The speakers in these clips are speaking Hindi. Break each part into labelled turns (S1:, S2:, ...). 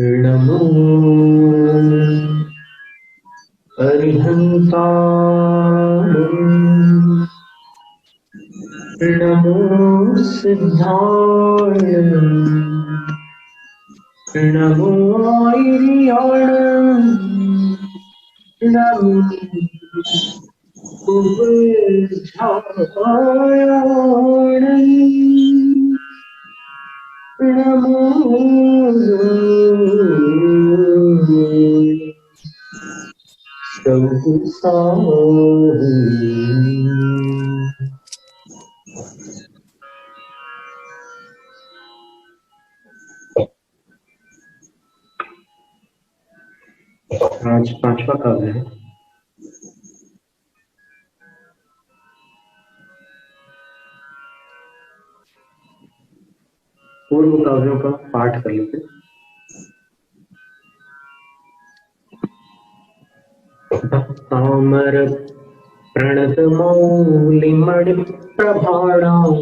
S1: नमो अरिहन्ताणं नमो सिद्धाणं नमो आयर्याणं नमो उभयधायाणं नमो आज पांचवा काव्य है। पूर्व काव्यों का पाठ कर लेते। भक्तामर प्रणतमौलिमणि प्रभाणां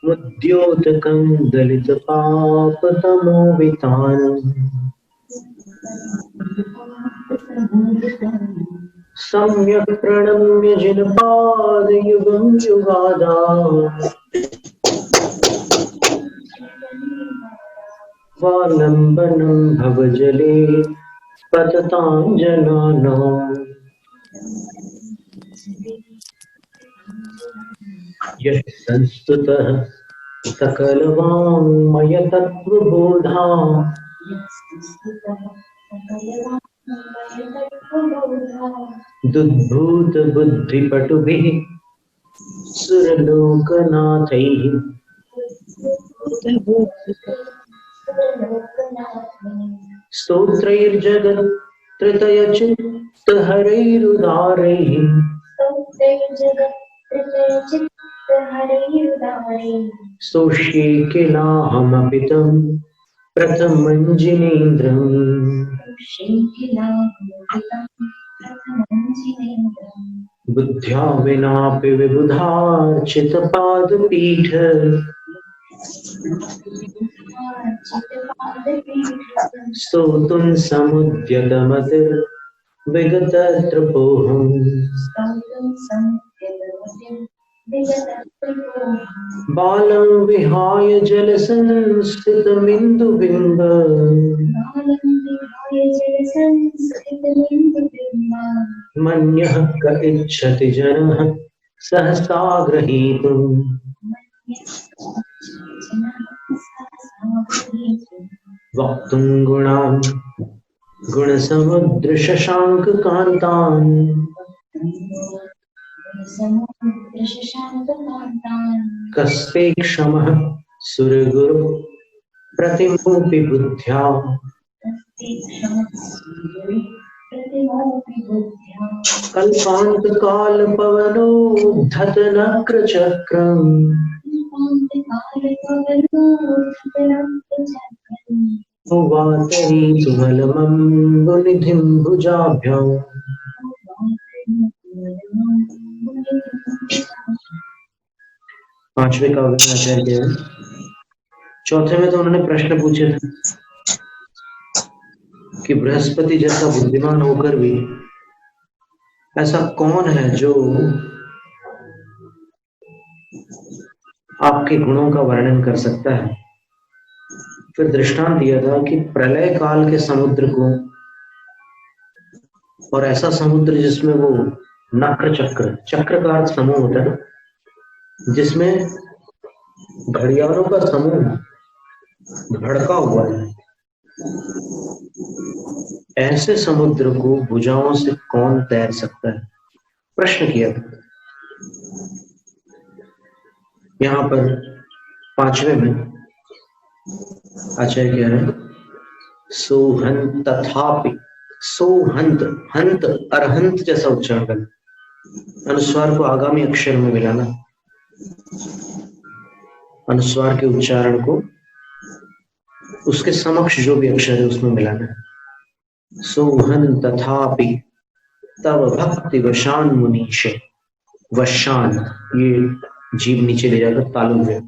S1: मुद्योतकं दलितपापतमोवितानम् सम्यक् प्रणम्य जिनपादयुगं युगादा वालम्बनं भवजले पततां जनानाम् यः संस्तुतः सकलवाङ्मयतत्त्वबोधा दुद्भूतबुद्धिपटुभिः सुरलोकनाथैः स्तोत्रैर्जगत्त्रतयचित्तहरैरुदारैः स्तोष्ये किलाहमपि तं प्रथमं जिनेन्द्रम् बुद्ध्या विनापि विबुधार्चितपादपीठ स्तोतुं समुद्यतमतिर्विगतत्रपोऽहम् बालं विहाय जलसंस्थितमिन्दुबिम्ब मन्यः क इच्छति जनः सहसा गृहीतुम् वक्तुं गुणान् गुणसमुद्रशशाङ्ककान्तान् कस्ते क्षमः सुरगुरु प्रतिमोऽपि बुद्ध्या कल्पान्तकालपवनोद्धतनक्रचक्रम् वातरी सुमलमम्बुनिधिं भुजाभ्याम् पांचवें काव्य में आचार्य के चौथे में तो उन्होंने प्रश्न पूछे थे कि बृहस्पति जैसा बुद्धिमान होकर भी ऐसा कौन है जो आपके गुणों का वर्णन कर सकता है। फिर दृष्टांत दिया था कि प्रलय काल के समुद्र को और ऐसा समुद्र जिसमें वो नक्र चक्र का समूह होता है जिसमें घड़ियालों का समूह भड़का हुआ है, ऐसे समुद्र को भुजाओं से कौन तैर सकता है, प्रश्न किया था। यहाँ पर पांचवे में आचार्य कह रहे हैं सोहंत तथापि, सोहंत हंत अरहंत जैसा उच्चारण करना, अनुस्वार को आगामी अक्षर में मिलाना, अनुस्वार के उच्चारण को उसके समक्ष जो भी अक्षर है उसमें मिलाना है। सोहन तथापि तव भक्ति वशान मुनीशे, वशान ये जीभ नीचे ले जाकर तालु हुए,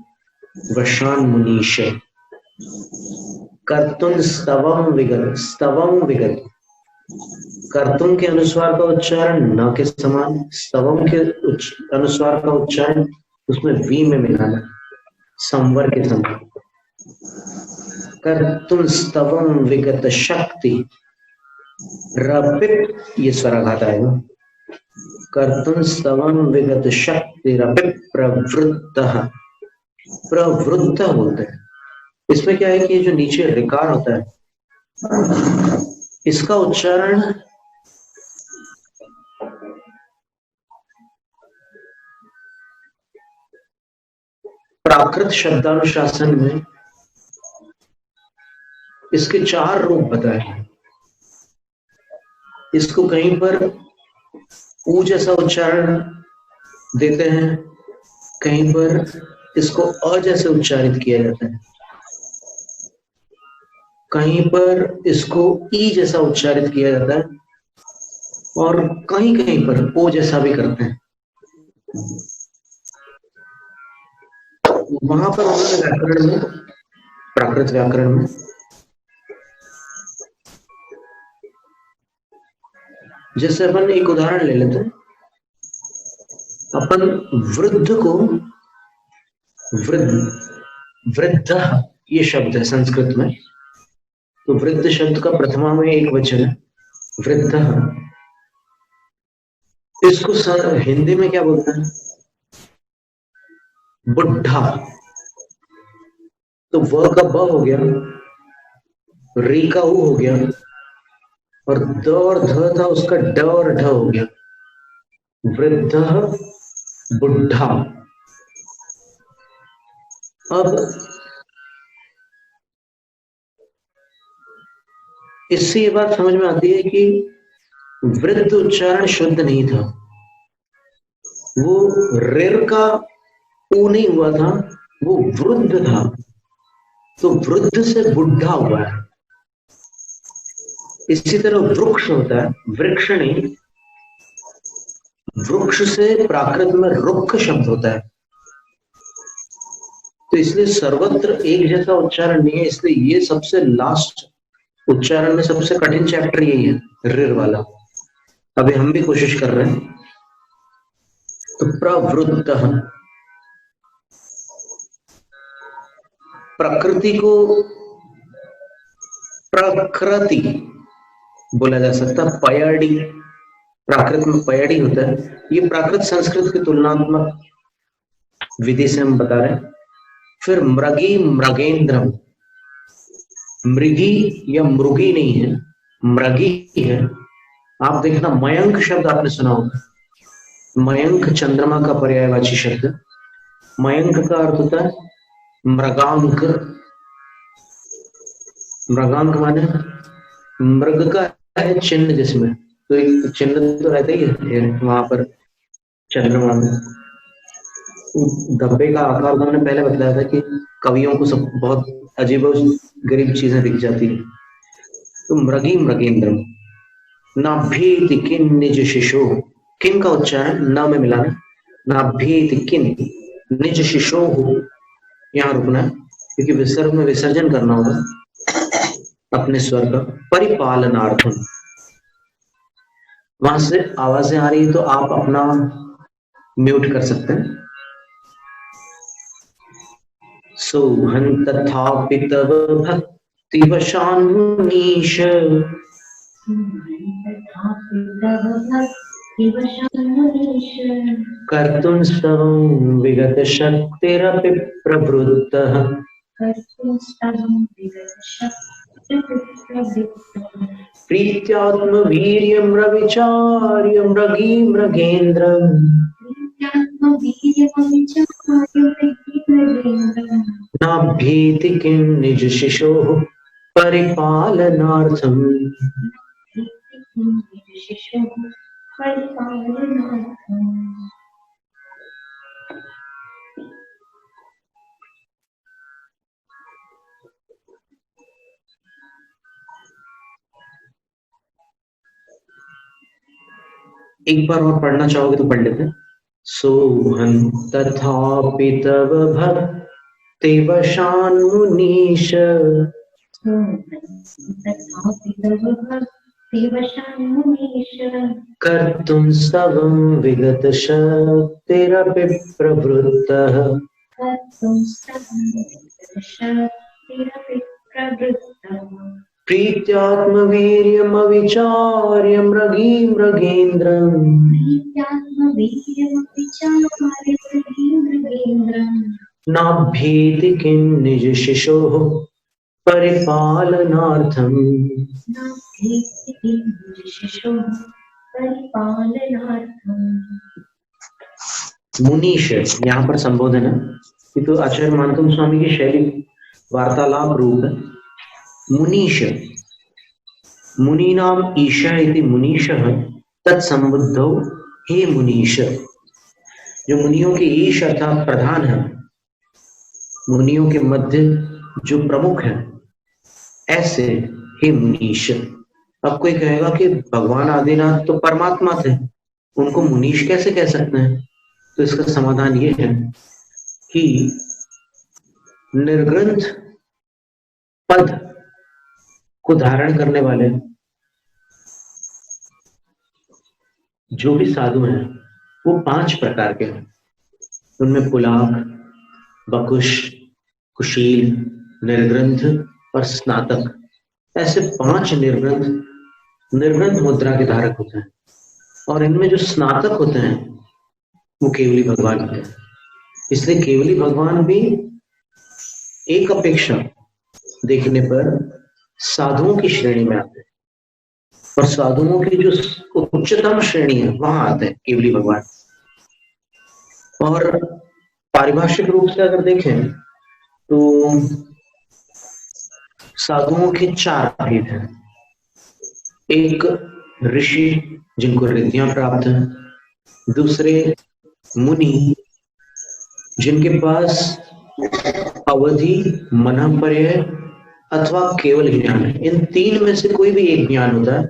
S1: वशान मुनीश। कर्तुन स्तवम विगत, स्तवम विगत, कर्तुम के अनुस्वार का उच्चारण न के समान, स्तवम के अनुस्वार का उच्चारण उसमें वी में मिलाना, संवर के समान। कर्तुम स्तवम विगत शक्ति, रपिप ये स्वराघात आएगा। कर्तुम स्तवम विगत शक्ति रपिप प्रवृत्तः, प्रवृत्त बोलते हैं। इसमें क्या है कि जो नीचे रिकार होता है इसका उच्चारण प्राकृत शब्दानुशासन में इसके 4 रूप बताए हैं। इसको कहीं पर ऊ जैसा उच्चारण देते हैं, कहीं पर इसको अ जैसे उच्चारित किया जाता है, कहीं पर इसको ई जैसा उच्चारित किया जाता है, और कहीं कहीं पर ओ जैसा भी करते हैं। वहां पर उन्होंने व्याकरण में, प्राकृत व्याकरण में जैसे अपन एक उदाहरण ले लेते हैं, अपन वृद्ध को वृद्ध ये शब्द है संस्कृत में, तो वृद्ध शब्द का प्रथमा में एक वचन है वृद्ध। इसको हिंदी में क्या बोलते हैं? बुढ़ा। तो व का ब हो गया, री का ऊ हो गया, और द और ध था उसका ड और ढ हो गया, वृद्ध बुढ़ा। अब इससे ये बात समझ में आती है कि वृद्ध उच्चारण शुद्ध नहीं था, वो रेर का ऊ नहीं हुआ था, वो वृद्ध था, तो वृद्ध से बुढ़ा हुआ है। इसी तरह वृक्ष होता है, वृक्ष नहीं, वृक्ष से प्राकृत में रुक्ष शब्द होता है। तो इसलिए सर्वत्र एक जैसा उच्चारण नहीं है, इसलिए ये सबसे लास्ट उच्चारण में सबसे कठिन चैप्टर यही है, रिर वाला। अभी हम भी कोशिश कर रहे हैं। तो प्रवृत्तः, प्रकृति को प्रकृति बोला जा सकता, पयाड़ी, प्राकृत में पयाड़ी होता है। ये प्राकृत संस्कृत की तुलनात्मक विधि से हम बता रहे हैं। फिर मृगी मृगेंद्रम, मृगी या मृगी नहीं है, मृगी है। आप देखना मयंक शब्द आपने सुना होगा, मयंक चंद्रमा का पर्यायवाची शब्द। मयंक का अर्थ होता है मृगांक, मृगांक माने मृग का है चिन्ह जिसमें, तो एक चिन्ह तो रहता ही है वहां पर चंद्रमा में। धब्बे का आकार उन्होंने पहले बताया था कि कवियों को सब बहुत अजीब गरीब चीजें दिख जाती है। तो मृगी मृगेंद्र, नाभ्येति किन निज शिशो, किन का उच्चारण न में मिलाना, नाभ्येति किन निज शिशो, यहाँ रुकना है क्योंकि विसर्ग में विसर्जन करना होगा अपने स्वर का। परिपालनार्थम, वहां से आवाजें आ रही है तो आप अपना म्यूट कर सकते हैं। सोहन तथापि तव भक्ति वशान्मुनीश, कर्तुं स्तवं विगत शक्तिरपि प्रवृत्तः, प्रीत्यात्म वीर्यं रविचार्य मृगी मृगेन्द्रम्, नाभ्येति किं निज शिशोः परिपालनार्थम्। एक बार और पढ़ना चाहोगे तो पढ़ लेते हैं। सोहन तथापि तव भक्ति तेवशान् मुनीश कर्तुं स्तवं विगतशक्तिरपि प्रवृत्तः प्रीत्यात्मवीर्यमविचार्य मृगीन्द्रम् नाभ्येति किं निज शिशोः परिपालनार्थम्। मुनीश यहाँ पर संबोधन है। ये तो आचार्य मानतम स्वामी की शैली वार्तालाप रूप है। मुनीश मुनीनाम ईशा इति मुनीशः तत्संबुद्धौ हे मुनीश। जो मुनियों के ईश अर्थात प्रधान है, मुनियों के मध्य जो प्रमुख है, ऐसे हे मुनीश। अब कोई कहेगा कि भगवान आदिनाथ तो परमात्मा थे, उनको मुनीश कैसे कह सकते हैं? तो इसका समाधान ये है कि निर्ग्रंथ पद को धारण करने वाले जो भी साधु हैं वो 5 प्रकार के हैं। उनमें पुलाक, बकुश, कुशील, निर्ग्रंथ और स्नातक, ऐसे 5 निर्ग्रंथ मुद्रा के धारक होते हैं। और इनमें जो स्नातक होते हैं वो केवली भगवान होते हैं। इसलिए केवली भगवान भी एक अपेक्षा देखने पर साधुओं की श्रेणी में आते हैं, और साधुओं की जो उच्चतम श्रेणी है वहां आते हैं केवली भगवान। और पारिभाषिक रूप से अगर देखें तो साधुओं के 4 भेद हैं। एक ऋषि जिनको रिद्धियां प्राप्त हैं, दूसरे मुनि जिनके पास अवधि, मनःपर्यय अथवा केवल ज्ञान है। इन 3 में से कोई भी एक ज्ञान होता है,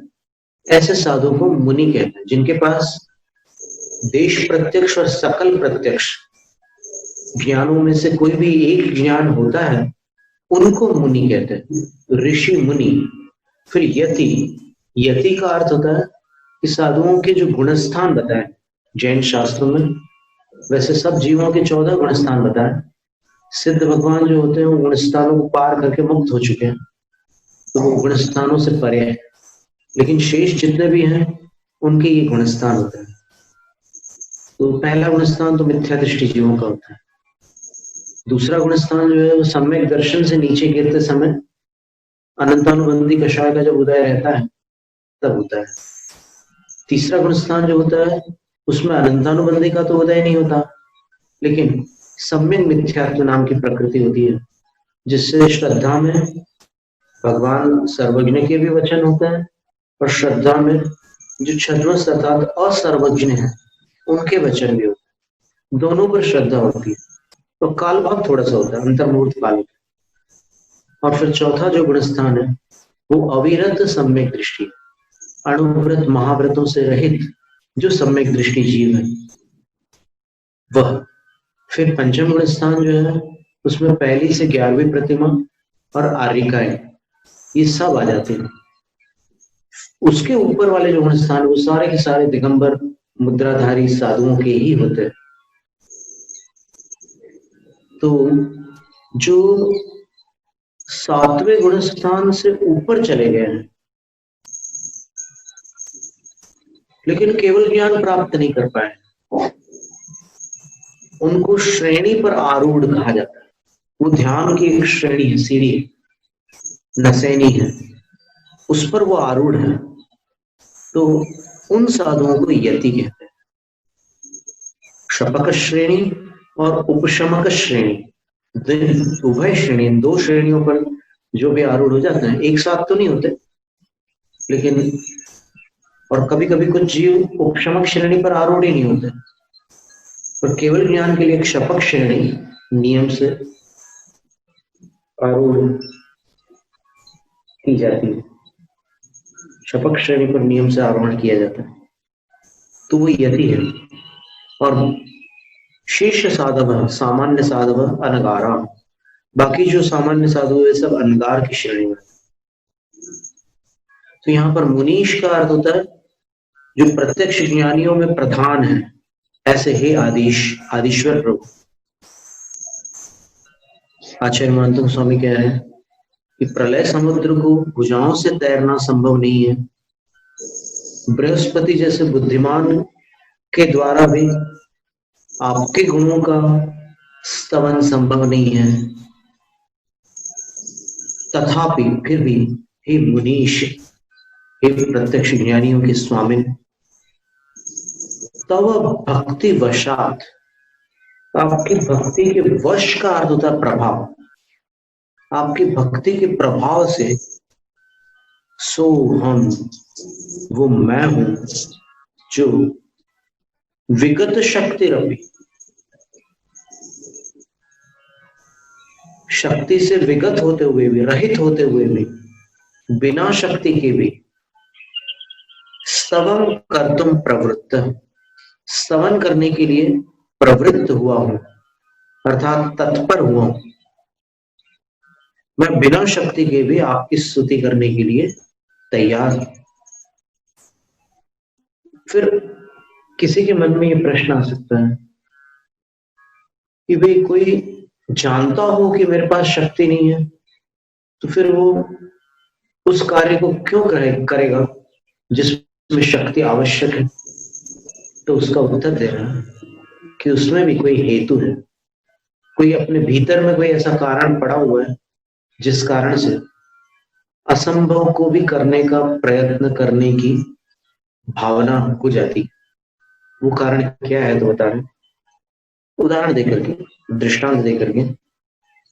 S1: ऐसे साधु को मुनि कहते हैं। जिनके पास देश प्रत्यक्ष और सकल प्रत्यक्ष ज्ञानों में से कोई भी एक ज्ञान होता है, उनको मुनि कहते हैं, ऋषि मुनि। फिर यति, यति का अर्थ होता है कि साधुओं के जो गुणस्थान बताए जैन शास्त्रों में, वैसे सब जीवों के 14 गुणस्थान बताए। सिद्ध भगवान जो होते हैं वो गुणस्थानों को पार करके मुक्त हो चुके हैं, तो वो गुणस्थानों से परे हैं। लेकिन शेष जितने भी हैं उनके ये गुणस्थान होते हैं। तो पहला गुणस्थान तो मिथ्या दृष्टि जीवों का होता है। दूसरा गुणस्थान जो है वो सम्यक दर्शन से नीचे गिरते समय अनंतानुबंधी कषाय का जब उदय रहता है तब होता है। तीसरा गुणस्थान जो होता है उसमें अनंतानुबंधी का तो उदय नहीं होता, लेकिन सम्यक मिथ्यात्व नाम की प्रकृति होती है, जिससे श्रद्धा में भगवान सर्वज्ञ के भी वचन होते हैं, और श्रद्धा में जो छद्मस अर्थात असर्वज्ञ है उनके वचन भी होते हैं। दोनों पर श्रद्धा होती है। तो काल भाव थोड़ा सा होता है, अंतर्मुहूर्त काल। और फिर चौथा जो गुणस्थान है वो अविरत सम्यक दृष्टि, अणुव्रत महाव्रतों से रहित जो सम्यक दृष्टि जीव है वह। फिर पंचम गुणस्थान जो है उसमें पहली से 11वीं प्रतिमा और आर्यिकाएं ये सब आ जाते हैं। उसके ऊपर वाले जो गुणस्थान वो सारे के सारे दिगंबर मुद्राधारी साधुओं के ही होते हैं। तो जो 7वें गुणस्थान से ऊपर चले गए हैं लेकिन केवल ज्ञान प्राप्त नहीं कर पाए, उनको श्रेणी पर आरूढ़ कहा जाता है। वो ध्यान की एक श्रेणी है, सीढ़ी है, नसैनी है, उस पर वो आरूढ़ है। तो उन साधुओं को यति कहते हैं। शपक श्रेणी और उपशमक श्रेणी, उभय श्रेणी, 2 श्रेणियों पर जो भी आरूढ़ हो जाते हैं, एक साथ तो नहीं होते, लेकिन और कभी कभी कुछ जीव उपशमक श्रेणी पर आरूढ़ ही नहीं होते, पर केवल ज्ञान के लिए एक शपक श्रेणी नियम से आरूढ़ की जाती है। शपक श्रेणी पर नियम से आरोहण किया जाता है, तो वो यति है। और शेष साधव, सामान्य साधव अनगारा, बाकी जो सामान्य साधु है सब अंगार की श्रेणी में। तो यहाँ पर मुनीश का अर्थ होता है जो प्रत्यक्ष ज्ञानियों में प्रधान है, ऐसे हे आदिश्वर प्रभु। आचार्य मानतु स्वामी कह रहे हैं कि प्रलय समुद्र को भुजाओं से तैरना संभव नहीं है, बृहस्पति जैसे बुद्धिमान के द्वारा भी आपके गुणों का स्तवन संभव नहीं है, तथापि फिर भी हे मुनीश, हे प्रत्यक्ष ज्ञानियों के स्वामी, तव भक्ति वशात, आपकी भक्ति के वश का अर्थ होता है प्रभाव, आपकी भक्ति के प्रभाव से सो हम, वो मैं हूं जो विगत शक्ति रवि, शक्ति से विगत होते हुए भी, रहित होते हुए भी, बिना शक्ति के भी स्तवम कर्तुम प्रवृत्त, स्तवन करने के लिए प्रवृत्त हुआ हूं, अर्थात तत्पर हुआ हूं। मैं बिना शक्ति के भी आपकी स्तुति करने के लिए तैयार हूं। फिर किसी के मन में ये प्रश्न आ सकता है कि भाई कोई जानता हो कि मेरे पास शक्ति नहीं है, तो फिर वो उस कार्य को क्यों करेगा जिसमें शक्ति आवश्यक है? तो उसका उत्तर देना कि उसमें भी कोई हेतु है, कोई अपने भीतर में कोई ऐसा कारण पड़ा हुआ है जिस कारण से असंभव को भी करने का प्रयत्न करने की भावना हो जाती। वो कारण क्या है तो बता रहे, उदाहरण देकर के, दृष्टांत देकर के।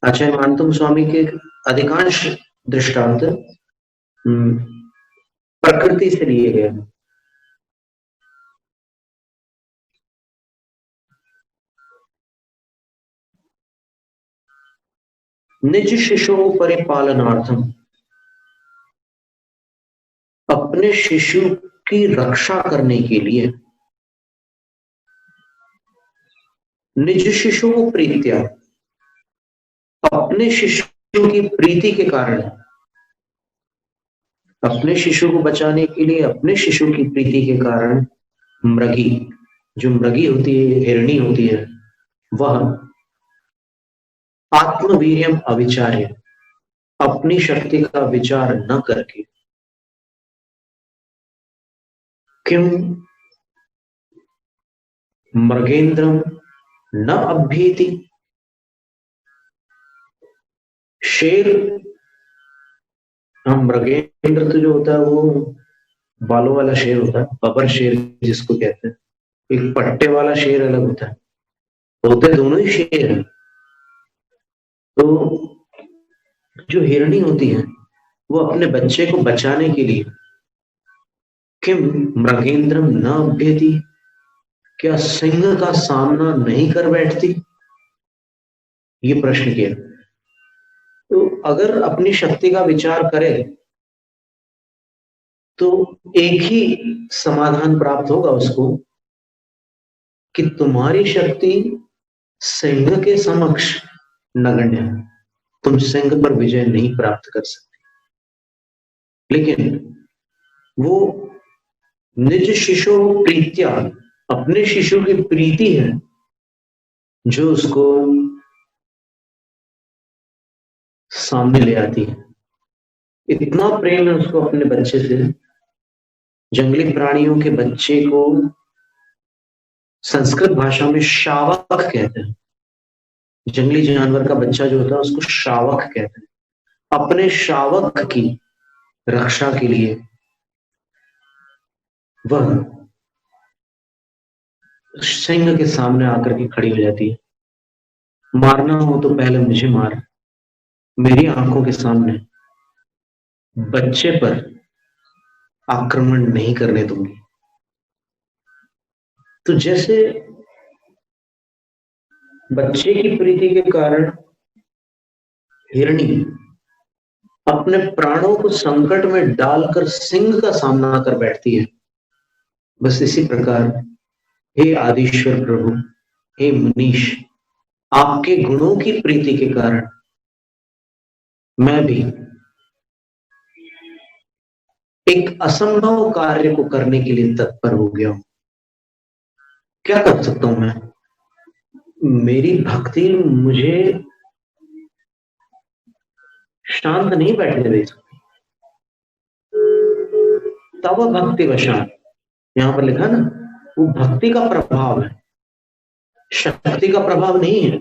S1: आचार्य मानतुम स्वामी के अधिकांश दृष्टांत प्रकृति से लिए गए। निज शिशु परिपालनार्थम, अपने शिशु की रक्षा करने के लिए, निज शिशु प्रीत्या, अपने शिशु की प्रीति के कारण, अपने शिशु को बचाने के लिए, अपने शिशु की प्रीति के कारण मृगी, जो मृगी होती है, हिरणी होती है, वह आत्मवीर्यम अविचार्य, अपनी शक्ति का विचार न करके, किम मृगेंद्रम न अभ्येति, शेर, हम मृगेंद्र तो जो होता है वो बालों वाला शेर होता है, बबर शेर जिसको कहते हैं, एक पट्टे वाला शेर अलग होता है, होते दोनों ही शेर हैं। तो जो हिरणी होती है वो अपने बच्चे को बचाने के लिए किम मृगेंद्रम न अभ्येति, क्या सिंह का सामना नहीं कर बैठती? ये प्रश्न किया। तो अगर अपनी शक्ति का विचार करे तो एक ही समाधान प्राप्त होगा उसको कि तुम्हारी शक्ति सिंह के समक्ष नगण्य है, तुम सिंह पर विजय नहीं प्राप्त कर सकते। लेकिन वो निज शिशु प्रीत्या, अपने शिशु की प्रीति है जो उसको सामने ले आती है। इतना प्रेम है उसको अपने बच्चे से। जंगली प्राणियों के बच्चे को संस्कृत भाषा में शावक कहते हैं। जंगली जानवर का बच्चा जो होता है उसको शावक कहते हैं। अपने शावक की रक्षा के लिए वह सिंह के सामने आकर के खड़ी हो जाती है। मारना हो तो पहले मुझे मार, मेरी आंखों के सामने बच्चे पर आक्रमण नहीं करने दूंगी। तो जैसे बच्चे की प्रीति के कारण हिरणी अपने प्राणों को संकट में डालकर सिंह का सामना कर बैठती है, बस इसी प्रकार हे आदिश्वर प्रभु, हे मुनीश, आपके गुणों की प्रीति के कारण मैं भी एक असंभव कार्य को करने के लिए तत्पर हो गया हूं। क्या कर सकता हूं मैं? मेरी भक्ति मुझे शांत नहीं बैठने दे सकती। तब भक्ति वशान, यहां पर लिखा ना, वो भक्ति का प्रभाव है, शक्ति का प्रभाव नहीं है।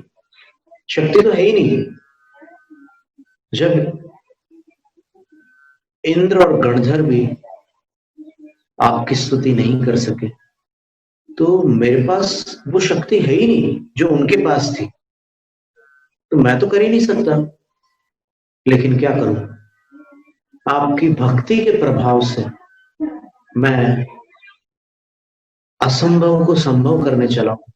S1: शक्ति तो है ही नहीं। जब इंद्र और गणधर भी आपकी स्तुति नहीं कर सके, तो मेरे पास वो शक्ति है ही नहीं जो उनके पास थी, तो मैं तो कर ही नहीं सकता। लेकिन क्या करूं? आपकी भक्ति के प्रभाव से मैं असंभव को संभव करने चला हूं।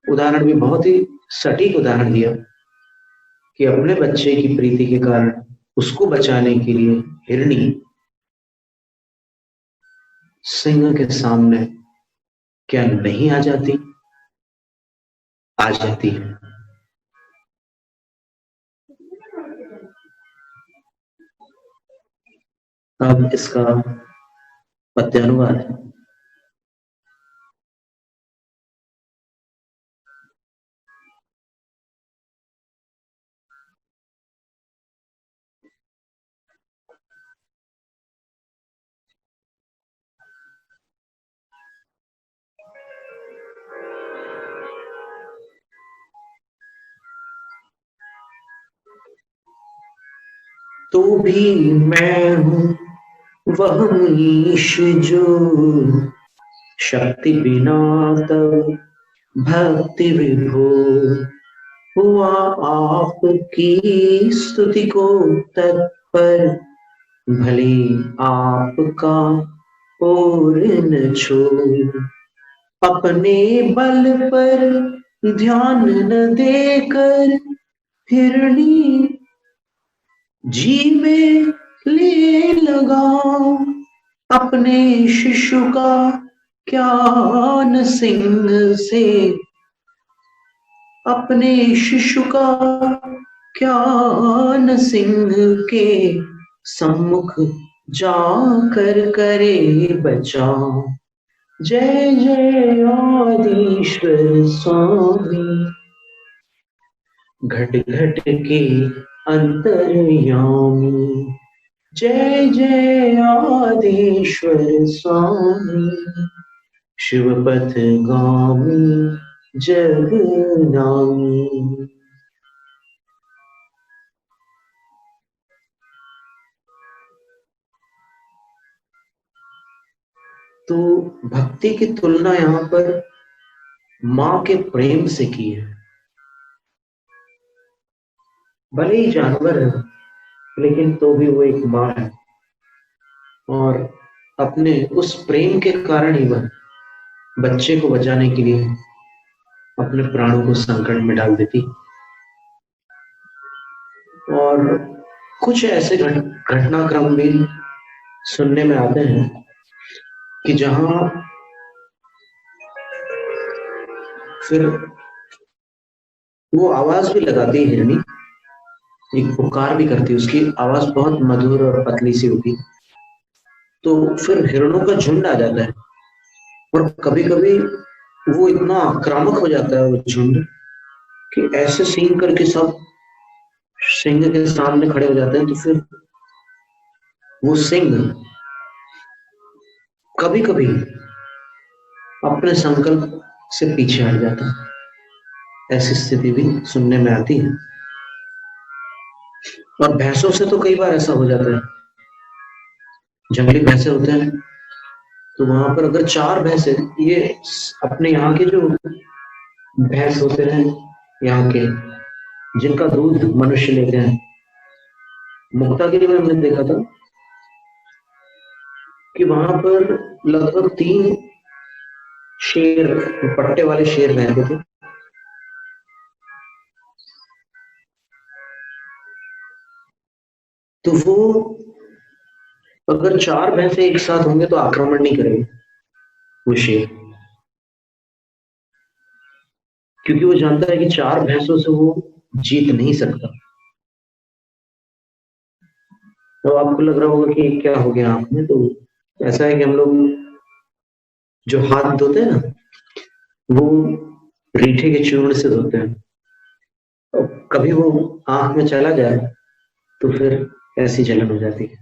S1: उदाहरण भी बहुत ही सटीक उदाहरण दिया कि अपने बच्चे की प्रीति के कारण उसको बचाने के लिए हिरणी सिंह के सामने क्या नहीं आ जाती? आ जाती है। अब इसका पद्यानुवाद है। तो भी मैं हूं वह ईश जो शक्ति बिना तब भक्ति विभोर हुआ आपकी स्तुति को तत्पर, भले आपका और न छोड़। अपने बल पर ध्यान न देकर हिरणी जी में ले लगाओ। अपने शिशु का क्या न सिंह से, अपने शिशु का क्या न सिंह के सम्मुख जाकर करे बचाओ। जय जय आदिश्वर स्वामी, घट घट के अंतर्यामी। जय जय आदिश्वर स्वामी, शिवपथ गामी जगनामी। तो भक्ति की तुलना यहाँ पर माँ के प्रेम से की है। भले ही जानवर है, लेकिन तो भी वो एक माँ है, और अपने उस प्रेम के कारण ही वह बच्चे को बचाने के लिए अपने प्राणों को संकट में डाल देती। और कुछ ऐसे घटनाक्रम भी सुनने में आते हैं कि जहां फिर वो आवाज भी लगाती है हिरणी, एक पुकार भी करती है, उसकी आवाज बहुत मधुर और पतली सी होती। तो फिर हिरणों का झुंड आ जाता है, और कभी कभी वो इतना आक्रामक हो जाता है वो झुंड कि ऐसे सीन करके सब सिंह के सामने खड़े हो जाते हैं। तो फिर वो सिंह कभी कभी अपने संकल्प से पीछे हट जाता है। ऐसी स्थिति भी सुनने में आती है। और भैंसों से तो कई बार ऐसा हो जाता है। जंगली भैंसे होते हैं, तो वहां पर अगर 4 भैंसे, ये अपने यहाँ के जो भैंस होते हैं यहाँ के, जिनका दूध मनुष्य लेते हैं, मुक्तागिरी में हमने देखा था कि वहां पर लगभग 3 शेर, पट्टे वाले शेर रहते थे। तो वो अगर 4 भैंसे एक साथ होंगे तो आक्रमण नहीं करेंगे वो शेर, क्योंकि वो जानता है कि 4 भैंसों से वो जीत नहीं सकता। तो आपको लग रहा होगा कि क्या हो गया आंख में, तो ऐसा है कि हम लोग जो हाथ धोते हैं ना, वो रीठे के चूर्ण से धोते हैं, और कभी वो आंख में चला जाए तो फिर ऐसी जलन हो जाती है।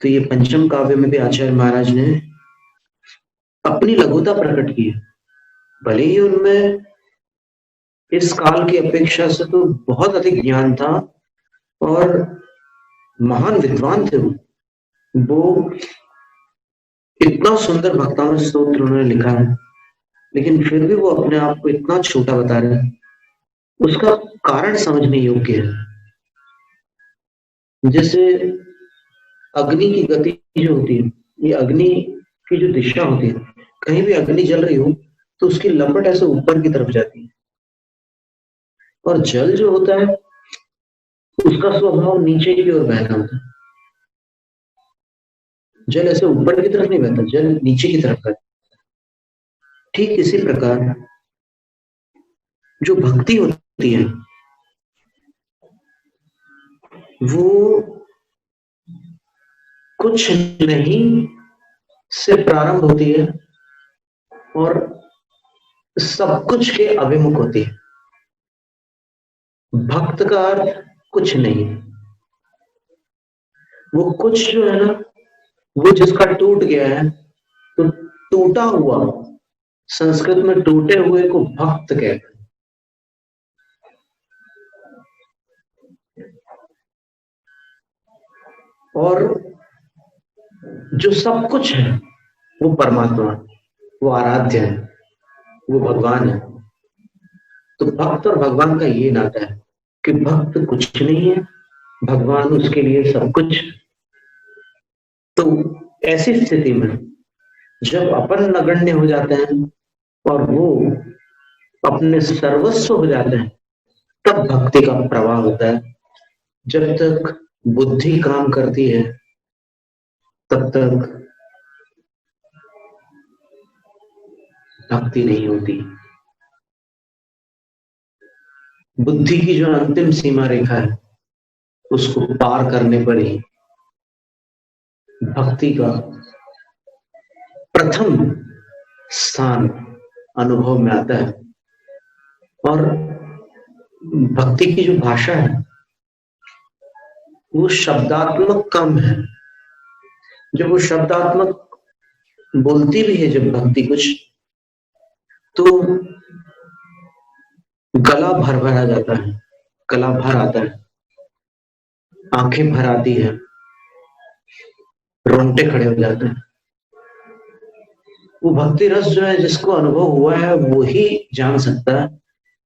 S1: तो ये पंचम काव्य में भी आचार्य महाराज ने अपनी लघुता प्रकट की है। भले ही उनमें इस काल की अपेक्षा से तो बहुत अधिक ज्ञान था और महान विद्वान थे वो इतना सुंदर भक्तावली स्तोत्र उन्होंने लिखा है, लेकिन फिर भी वो अपने आप को इतना छोटा बता रहे हैं। उसका कारण समझने योग्य है। जैसे अग्नि की गति जो होती है, ये अग्नि की जो दिशा होती है, कहीं भी अग्नि जल रही हो तो उसकी लपट ऐसे ऊपर की तरफ जाती है, और जल जो होता है उसका स्वभाव नीचे की ओर बहना होता है। जल ऐसे ऊपर की तरफ नहीं बहता, जल नीचे की तरफ बहता। ठीक इसी प्रकार जो भक्ति होती है वो कुछ नहीं से प्रारंभ होती है और सब कुछ के अभिमुख होती है। भक्त का अर्थ कुछ नहीं, वो कुछ जो है ना, वो जिसका टूट गया है, तो टूटा हुआ, संस्कृत में टूटे हुए को भक्त कहते हैं। और जो सब कुछ है वो परमात्मा, वो आराध्य है, वो भगवान है। तो भक्त और भगवान का ये नाता है कि भक्त कुछ नहीं है, भगवान उसके लिए सब कुछ। तो ऐसी स्थिति में जब अपन नगण्य हो जाते हैं और वो अपने सर्वस्व हो जाते हैं, तब भक्ति का प्रवाह होता है। जब तक बुद्धि काम करती है तब तक भक्ति नहीं होती। बुद्धि की जो अंतिम सीमा रेखा है उसको पार करने पर ही भक्ति का प्रथम स्थान अनुभव में आता है। और भक्ति की जो भाषा है वो शब्दात्मक कम है। जब वो शब्दात्मक बोलती भी है जब भक्ति कुछ, तो गला भर भरा जाता है, गला भर आता है, आंखें भर आती है, रोंगटे खड़े हो जाते हैं। वो भक्ति रस जो है, जिसको अनुभव हुआ है वो ही जान सकता है।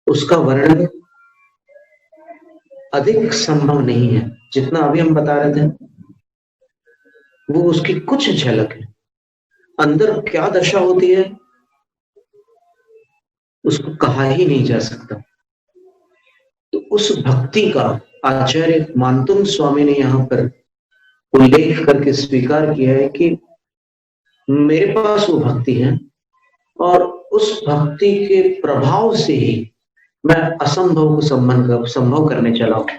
S1: उसका वर्णन अधिक संभव नहीं है। जितना अभी हम बता रहे थे वो उसकी कुछ झलक है। अंदर क्या दशा होती है उसको कहा ही नहीं जा सकता। तो उस भक्ति का आचार्य मानतुंग स्वामी ने यहाँ पर उल्लेख करके स्वीकार किया है कि मेरे पास वो भक्ति है और उस भक्ति के प्रभाव से ही मैं असंभव को संभव करने चला हूं।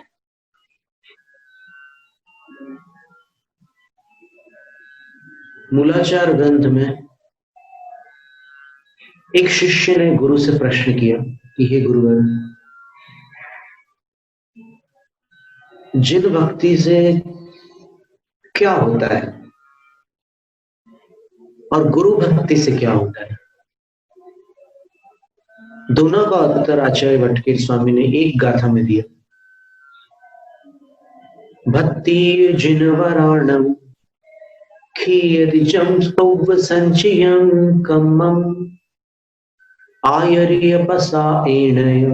S1: मूलाचार ग्रंथ में एक शिष्य ने गुरु से प्रश्न किया कि हे गुरुवर, जिन भक्ति से क्या होता है और गुरु भक्ति से क्या होता है? दोनों का उत्तर आचार्य भट्टकीर स्वामी ने एक गाथा में दिया। भक्ति जिनवराणम खीयदिजं संचयं कम्मं आयर्यपसा एणय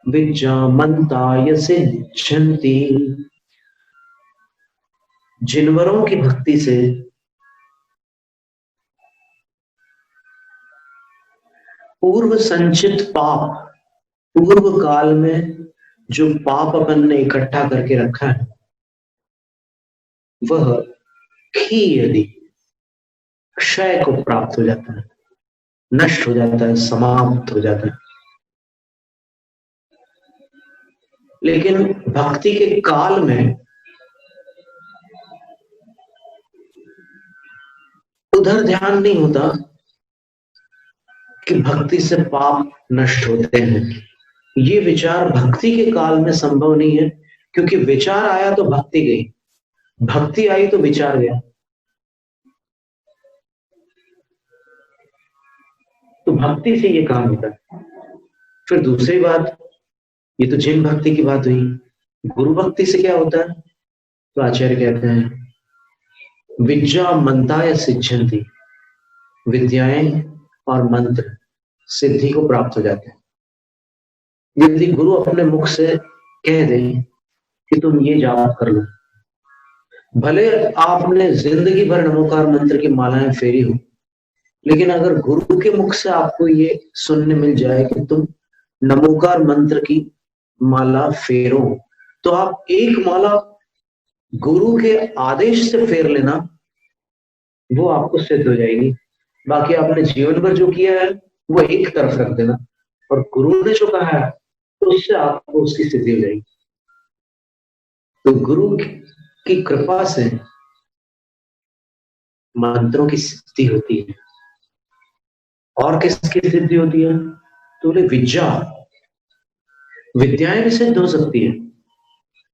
S1: विज्जामन्ताय सिद्धन्ति। जिनवरों की भक्ति से पूर्व संचित पाप, पूर्व काल में जो पाप अपन ने इकट्ठा करके रखा है वह खीयदि क्षय को प्राप्त हो जाता है, नष्ट हो जाता है, समाप्त हो जाता है। लेकिन भक्ति के काल में उधर ध्यान नहीं होता कि भक्ति से पाप नष्ट होते हैं। ये विचार भक्ति के काल में संभव नहीं है, क्योंकि विचार आया तो भक्ति गई, भक्ति आई तो विचार गया। तो भक्ति से ये काम होता है। फिर दूसरी बात, ये तो जिन भक्ति की बात हुई, गुरु भक्ति से क्या होता है? तो आचार्य कहते हैं विद्या मंताय सिद्ध्यन्ति, विद्याएं और मंत्र सिद्धि को प्राप्त हो जाते हैं। यदि गुरु अपने मुख से कह दे कि तुम ये जाप कर लो, भले आपने जिंदगी भर नमोकार मंत्र की मालाएं फेरी हो, लेकिन अगर गुरु के मुख से आपको ये सुनने मिल जाए कि तुम नमोकार मंत्र की माला फेरो, तो आप एक माला गुरु के आदेश से फेर लेना, वो आपको सिद्ध हो जाएगी। बाकी आपने जीवन भर जो किया है वो एक तरफ रख देना, और गुरु ने जो कहा है तो उससे आपको उसकी सिद्धि हो जाएगी। तो गुरु की कृपा से मंत्रों की सिद्धि होती है। और किसकी सिद्धि होती है? तो बोले विद्या, विद्याएं भी सिद्ध हो सकती है।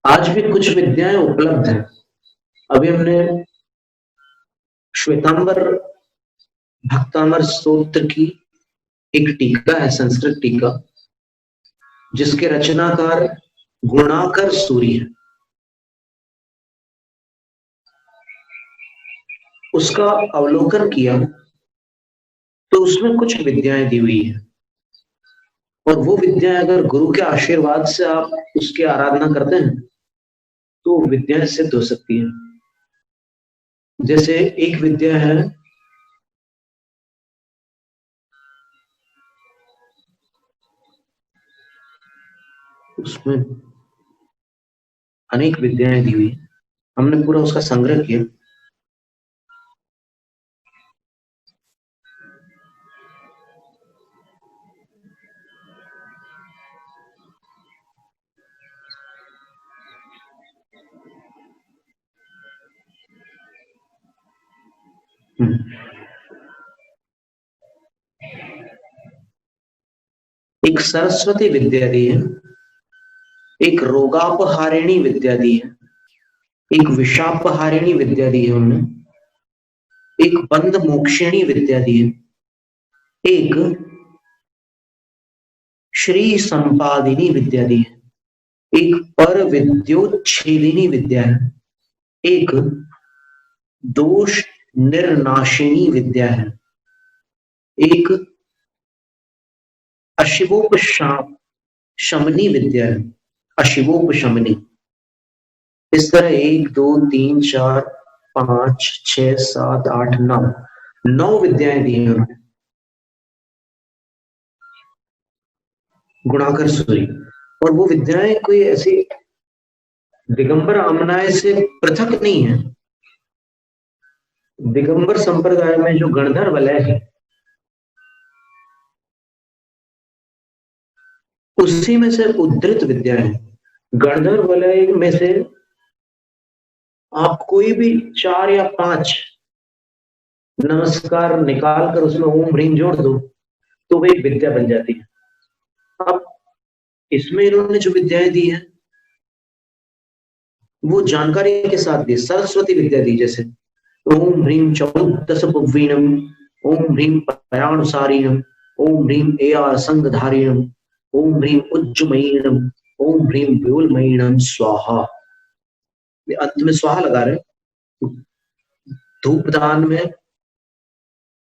S1: आज भी कुछ विद्याएं उपलब्ध हैं। अभी हमने श्वेतांबर भक्तांबर स्तोत्र की एक टीका है, संस्कृत टीका, जिसके रचनाकार गुणाकर सूरी है। उसका अवलोकन किया तो उसमें कुछ विद्याएं दी हुई है, और वो विद्याएं अगर गुरु के आशीर्वाद से आप उसकी आराधना करते हैं तो विद्याएं सिद्ध हो सकती है। जैसे एक विद्या है उसमें अनेक विद्याएं दी हुई, हमने पूरा उसका संग्रह किया। एक सरस्वती विद्या दी है, एक रोगापहारिणी विद्या दी है, एक विषापहारिणी विद्या दी है उन्होंने, एक बंध मोक्षिणी विद्या दी है, एक श्री संपादिनी विद्या दी है, एक पर विद्योच्छेदिनी विद्या है, एक दोष निर्नाशिनी विद्या है, एक अशिवोपशमनी विद्या है, अशिवोपशमनी। इस तरह 1 2 3 4 5 6 7 8 9 विद्याएं दी हैं उन्होंने गुणाकर सूरी। और वो विद्याएं कोई ऐसी दिगंबर आमनाय से पृथक नहीं है। दिगंबर संप्रदाय में जो गणधर वलय है उसी में से उद्धृत विद्या है। गणधर वलय में से आप कोई भी 4 या 5 नमस्कार निकाल कर उसमें ओम ह्रीम जोड़ दो तो वो एक विद्या बन जाती है। अब इसमें इन्होंने जो विद्याएं दी है वो जानकारी के साथ दी, सरस्वती विद्या दी, जैसे ओम ह्रीम चौदस पुवीणम, ओम ह्रीम पयानुसारिणम, ओम ह्रीम एया संगधारिणम, ओम ह्रीम उज्जमयीणम, ओम ह्रीम व्योलमयीणम स्वाहा। अंत में स्वाहा लगा रहे। धूप दान में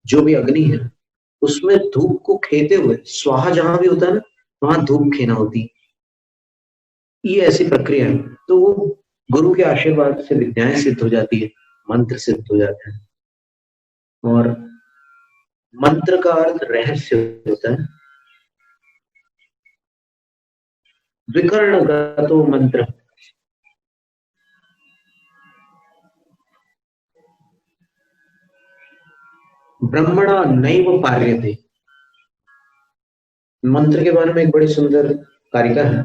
S1: जो भी अग्नि है उसमें धूप को खेते हुए स्वाहा जहां भी होता है ना वहां धूप खेना होती, ये ऐसी प्रक्रिया है। तो वो गुरु के आशीर्वाद से विद्याएं सिद्ध हो जाती है, मंत्र सिद्ध हो जाते हैं। और मंत्र का अर्थ रहस्य होता है। विकर्ण गतो मंत्र, ब्रह्मणा नैव पार्यते। मंत्र के बारे में एक बड़ी सुंदर कारिका है,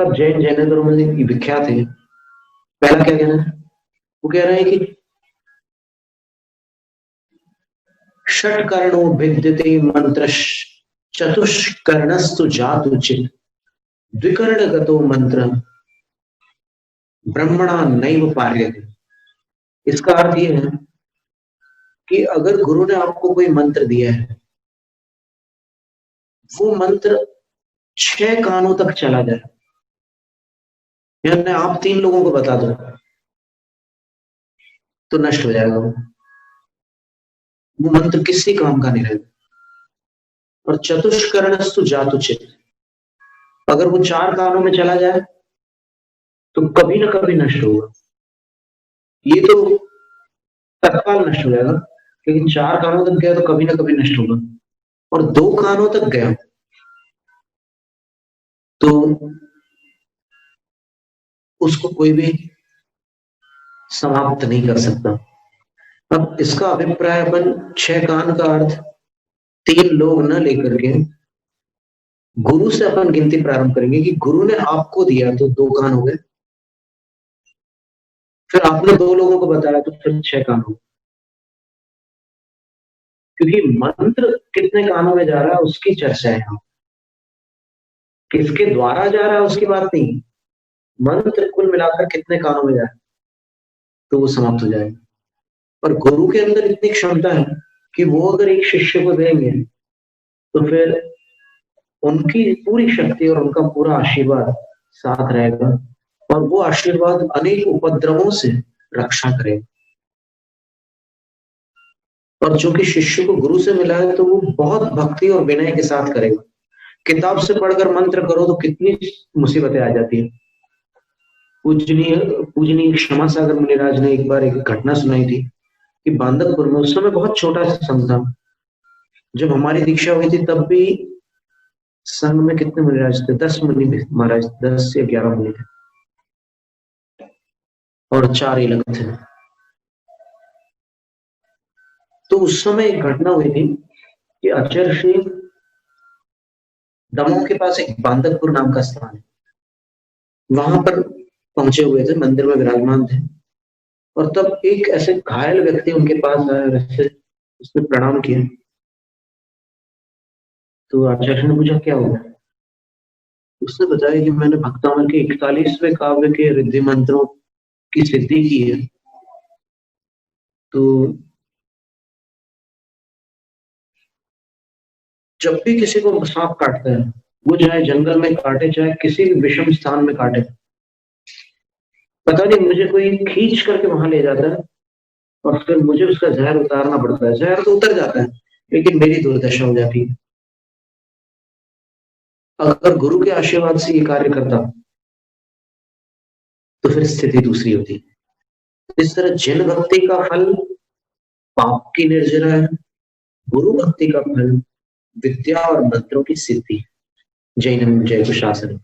S1: सब जैन जैनेन्द्रों में विख्यात है। पहला क्या कहना है? वो कह रहे हैं कि षट्कर्णो भिद्यते मंत्र चतुष्कर्णस्तु जातुचित द्विकर्णगतो मंत्र ब्रह्मणा नैव पार्यते। इसका अर्थ ये है कि अगर गुरु ने आपको कोई मंत्र दिया है, वो मंत्र 6 कानों तक चला जाए, यानी आप 3 लोगों को बता दो तो नष्ट हो जाएगा वो मंत्र किसी काम का नहीं रहेगा। और चतुष्कर्णस्तु जातुचित, अगर वो 4 कानों में चला जाए तो कभी ना कभी नष्ट होगा। ये तो तत्काल नष्ट हो जाएगा, लेकिन 4 कानों तक गया तो कभी ना कभी नष्ट होगा। और 2 कानों तक गया तो उसको कोई भी समाप्त नहीं कर सकता। अब इसका अभिप्राय अपन 6 कान का अर्थ 3 लोग न लेकर के गुरु से अपन गिनती प्रारंभ करेंगे कि गुरु ने आपको दिया तो 2 कान हो गए, फिर आपने 2 लोगों को बताया तो फिर 6 कान हो गए। क्योंकि मंत्र कितने कानों में जा रहा है उसकी चर्चा है यहाँ, किसके द्वारा जा रहा है उसकी बात नहीं, मंत्र कुल मिलाकर कितने कानों में जा रहा है तो वो समाप्त हो जाएगा। और गुरु के अंदर इतनी क्षमता है कि वो अगर एक शिष्य को देंगे तो फिर उनकी पूरी शक्ति और उनका पूरा आशीर्वाद साथ रहेगा और वो आशीर्वाद अनेक उपद्रवों से रक्षा करेगा। और जो कि शिष्य को गुरु से मिला है तो वो बहुत भक्ति और विनय के साथ करेगा। किताब से पढ़कर मंत्र करो तो कितनी मुसीबतें आ जाती है। पूजनीय पूजनीय क्षमा सागर मुनिराज ने एक बार एक घटना सुनाई थी कि बांदकपुर में, उस समय बहुत छोटा सा संघ था, जब हमारी दीक्षा हुई थी तब भी संघ में कितने मुनिराज थे? 10 मुनि महाराज, 10 से 11 मुनि थे और 4 इलक थे। तो उस समय एक घटना हुई थी कि अचरश्री दमोह के पास एक बांदकपुर नाम का स्थान है, वहां पर पहुंचे हुए थे, मंदिर में विराजमान थे और तब एक ऐसे घायल व्यक्ति उनके पास आया, उसने प्रणाम किया तो आचार्य ने पूछा क्या हुआ? उसने बताया कि मैंने भक्तामल के 41वें काव्य के रिद्धि मंत्रों की सिद्धि की है। तो जब भी किसी को सांप काटता है, वो चाहे जंगल में काटे चाहे किसी भी विषम स्थान में काटे, पता नहीं मुझे कोई खींच करके वहां ले जाता है और फिर मुझे उसका जहर उतारना पड़ता है। जहर तो उतर जाता है लेकिन मेरी दुर्दशा हो जाती है। अगर गुरु के आशीर्वाद से ये कार्य करता तो फिर स्थिति दूसरी होती। इस तरह जिन भक्ति का फल पाप की निर्जरा है, गुरु भक्ति का फल विद्या और मंत्रों की सिद्धि। जय नम, जय कुशासन।